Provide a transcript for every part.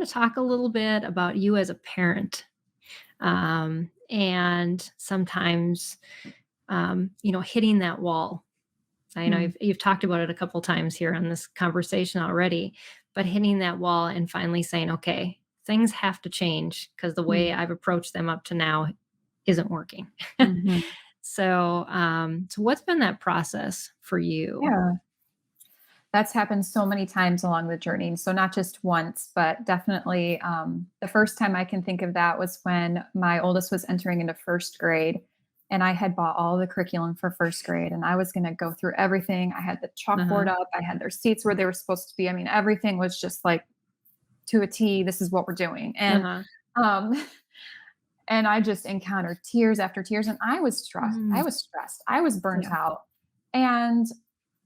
want to talk a little bit about you as a parent. And sometimes, hitting that wall. I know Mm, you've talked about it a couple times here on this conversation already, but hitting that wall and finally saying, okay, things have to change because the way mm, I've approached them up to now isn't working. mhm. So what's been that process for you? Yeah, that's happened so many times along the journey. So not just once, but definitely the first time I can think of that was when my oldest was entering into first grade, and I had bought all the curriculum for first grade, and I was going to go through everything. I had the chalkboard Uh-huh. up, I had their seats where they were supposed to be. I mean, everything was just like to a T. This is what we're doing, Uh-huh. um, and I just encountered tears after tears, and I was stressed. I Mm, was stressed. I was burnt yeah. out, and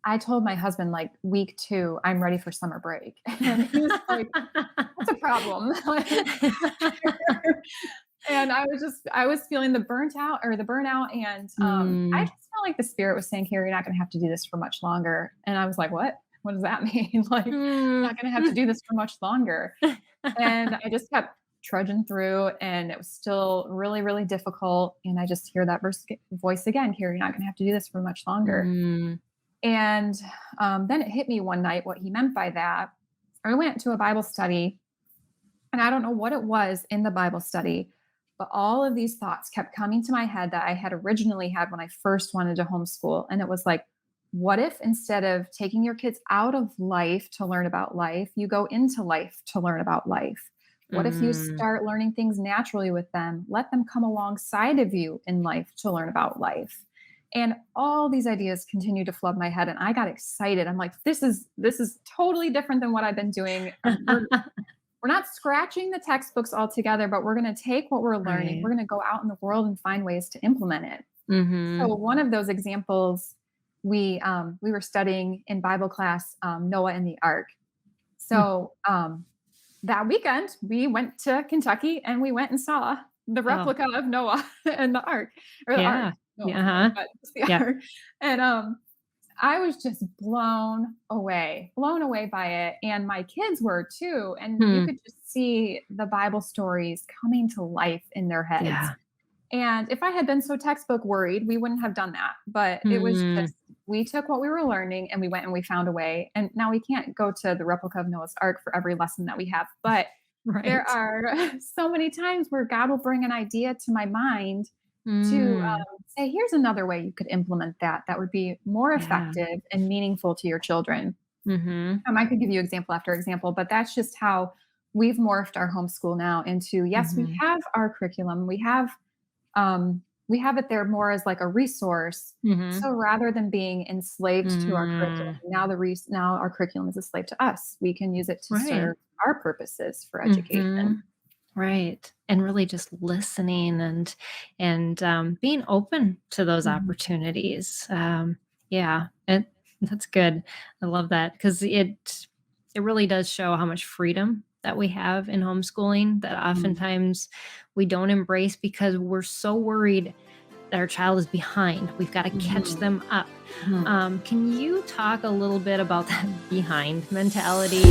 I told my husband, like, week 2, "I'm ready for summer break." And he was like, "What's a problem?" And I was feeling the burnout, and, I Mm, just felt like the spirit was saying, "Here, you're not gonna have to do this for much longer." And I was like, "What? What does that mean?" Like, "I'm mm. not gonna have to do this for much longer." And I just kept trudging through, and it was still really, really difficult, and I just hear that voice again, "Here, you're not gonna have to do this for much longer." Mm, And then it hit me one night what he meant by that. I went to a Bible study, and I don't know what it was in the Bible study, but all of these thoughts kept coming to my head that I had originally had when I first wanted to homeschool. And it was like, what if instead of taking your kids out of life to learn about life, you go into life to learn about life? What if you mm. start learning things naturally with them? Let them come alongside of you in life to learn about life. And all these ideas continued to flood my head, and I got excited. I'm like, this is totally different than what I've been doing. We're not scratching the textbooks altogether, but we're going to take what we're learning. Right. We're going to go out in the world and find ways to implement it. So Mhm. one of those examples, we were studying in Bible class Noah and the Ark. Mm. So that weekend we went to Kentucky and we went and saw the Oh, replica of Noah and the Ark, or the Ark. yeah. No, it Yeah, wasn't really, uh-huh. but it's the Yep. Ark. And I was just blown away by it. And my kids were too. And you Hmm. could just see the Bible stories coming to life in their heads. Yeah. And if I had been so textbook worried, we wouldn't have done that. But it was Hmm. just, we took what we were learning and we went and we found a way. And now we can't go to the replica of Noah's Ark for every lesson that we have. But there Right. are so many times where God will bring an idea to my mind to Mm. say, here's another way you could implement that that would be more Yeah. effective and meaningful to your children. Mhm. I could give you example after example, but that's just how we've morphed our homeschool now into, yes, we Mhm. have our curriculum, we have it there more as like a resource. Mhm. So rather than being enslaved to our curriculum, Mm. now our curriculum is a slave to us. We can use it to Right. serve our purposes for education. Mhm. Right. And really just listening and being open to those Mhm. opportunities. Yeah, that's good. I love that because it really does show how much freedom that we have in homeschooling that Mhm. oftentimes we don't embrace because we're so worried that our child is behind. We've got to catch Mhm. them up. Mhm. Can you talk a little bit about that behind mentality?